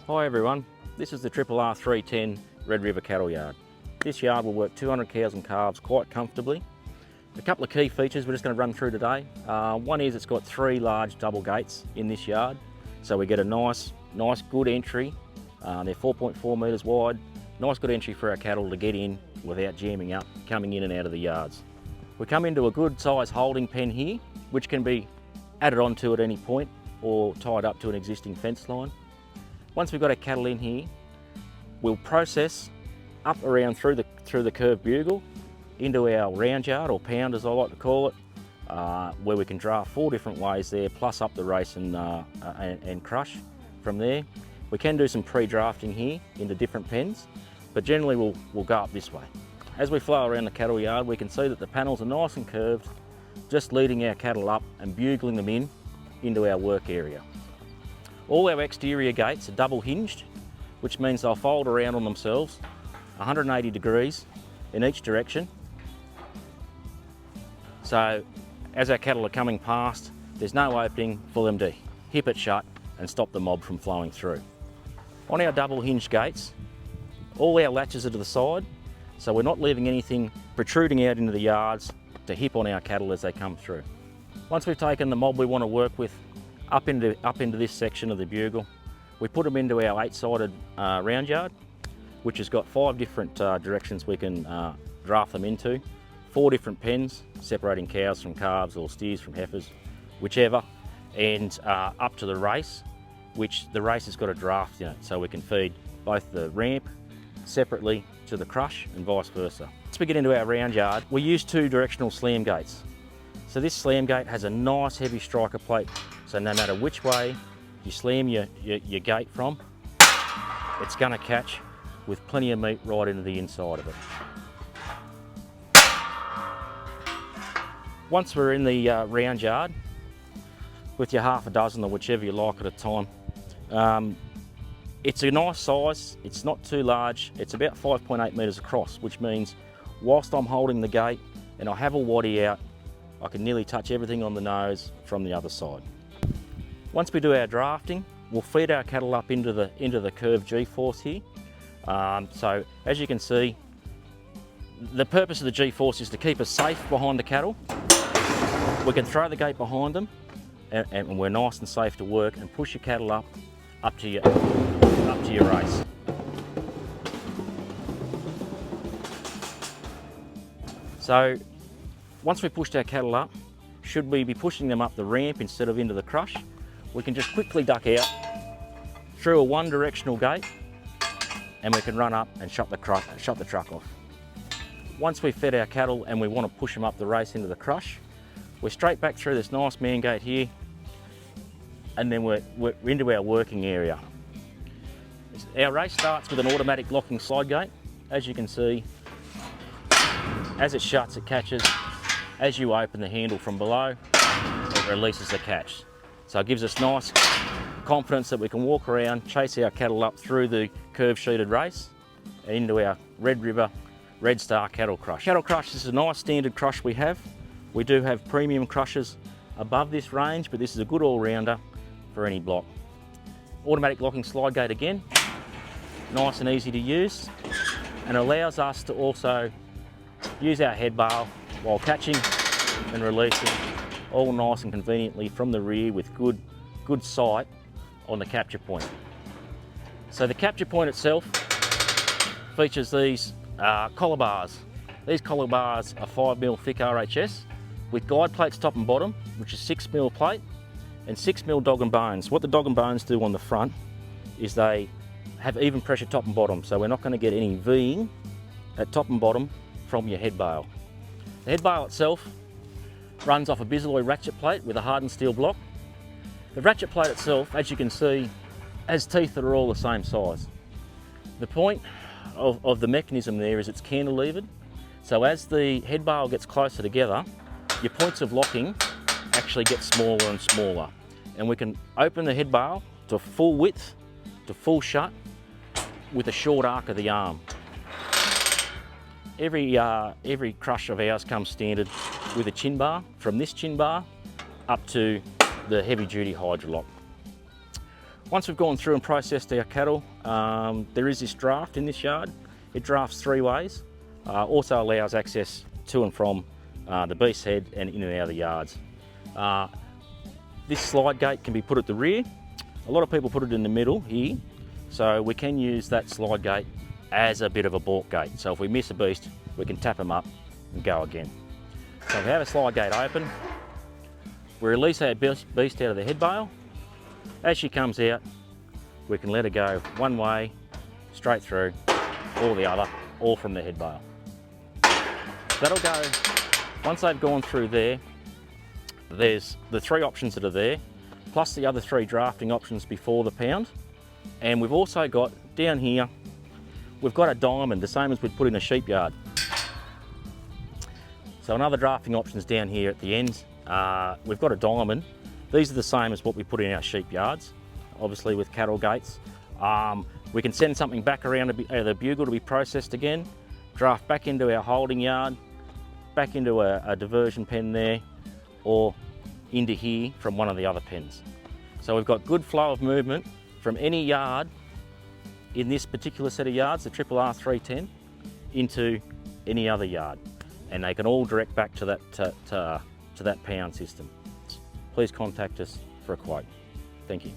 Hi everyone, this is the RRR310 Red River Cattle Yard. This yard will work 200 cows and calves quite comfortably. A couple of key features we're just going to run through today. One is it's got 3 large double gates in this yard, so we get a nice good entry. They're 4.4 metres wide, nice good entry for our cattle to get in without jamming up, coming in and out of the yards. We come into a good size holding pen here, which can be added onto at any point or tied up to an existing fence line. Once we've got our cattle in here, we'll process up around through the curved bugle into our round yard, or pound as I like to call it, where we can draft 4 different ways there, plus up the race and crush from there. We can do some pre-drafting here into different pens, but generally we'll go up this way. As we flow around the cattle yard, we can see that the panels are nice and curved, just leading our cattle up and bugling them into our work area. All our exterior gates are double hinged, which means they'll fold around on themselves 180 degrees in each direction. So as our cattle are coming past, there's no opening for them to hip it shut and stop the mob from flowing through. On our double hinged gates, all our latches are to the side, so we're not leaving anything protruding out into the yards to hip on our cattle as they come through. Once we've taken the mob we want to work with up into this section of the bugle, we put them into our 8-sided round yard, which has got 5 different directions we can draft them into, 4 different pens separating cows from calves or steers from heifers, whichever, and up to the race, which the race has got a draft in it, so we can feed both the ramp separately to the crush and vice versa. Once we get into our round yard, we use 2 directional slam gates. So this slam gate has a nice heavy striker plate, so no matter which way you slam your gate from, it's going to catch with plenty of meat right into the inside of it. Once we're in the round yard, with your half a dozen or whichever you like at a time, it's a nice size, it's not too large, it's about 5.8 metres across, which means whilst I'm holding the gate and I have a waddy out, I can nearly touch everything on the nose from the other side. Once we do our drafting, we'll feed our cattle up into the curved G-force here. So as you can see, the purpose of the G-force is to keep us safe behind the cattle. We can throw the gate behind them and we're nice and safe to work, and push your cattle up to your race. So once we've pushed our cattle up, should we be pushing them up the ramp instead of into the crush, we can just quickly duck out through a one-directional gate and we can run up and shut the truck off. Once we've fed our cattle and we want to push them up the race into the crush, we're straight back through this nice man gate here, and then we're into our working area. Our race starts with an automatic locking slide gate. As you can see, as it shuts, it catches. As you open the handle from below, it releases the catch. So it gives us nice confidence that we can walk around, chase our cattle up through the curved sheeted race and into our Red River Red Star cattle crush. Cattle crush is a nice standard crush we have. We do have premium crushes above this range, but this is a good all-rounder for any block. Automatic locking slide gate again, nice and easy to use, and allows us to also use our head bale while catching and releasing, all nice and conveniently from the rear with good sight on the capture point. So the capture point itself features these collar bars. These collar bars are 5mm thick RHS with guide plates top and bottom, which is 6mm plate and 6mm dog and bones. What the dog and bones do on the front is they have even pressure top and bottom, so we're not going to get any V'ing at top and bottom from your head bale. The head bale itself runs off a Bisalloy ratchet plate with a hardened steel block. The ratchet plate itself, as you can see, has teeth that are all the same size. The point of the mechanism there is it's cantilevered, so as the head bale gets closer together, your points of locking actually get smaller and smaller, and we can open the head bale to full width, to full shut, with a short arc of the arm. Every crush of ours comes standard with a chin bar, from this chin bar up to the heavy duty Hydrolock. Once we've gone through and processed our cattle, there is this draft in this yard. It drafts 3 ways. Also allows access to and from the beast head and in and out of the yards. This slide gate can be put at the rear. A lot of people put it in the middle here, so we can use that slide gate as a bit of a balk gate. So if we miss a beast, we can tap them up and go again. So if we have a slide gate open, we release our beast out of the head bale. As she comes out, we can let her go one way, straight through, or the other, all from the head bale. That'll go, once they've gone through there, there's the 3 options that are there, plus the other 3 drafting options before the pound. And we've also got, down here, we've got a diamond, the same as we'd put in a sheep yard. So another drafting options down here at the end. We've got a diamond. These are the same as what we put in our sheep yards, obviously with cattle gates. We can send something back around the bugle to be processed again, draft back into our holding yard, back into a diversion pen there, or into here from one of the other pens. So we've got good flow of movement from any yard in this particular set of yards, the RRR310, into any other yard. And they can all direct back to that pound system. Please contact us for a quote. Thank you.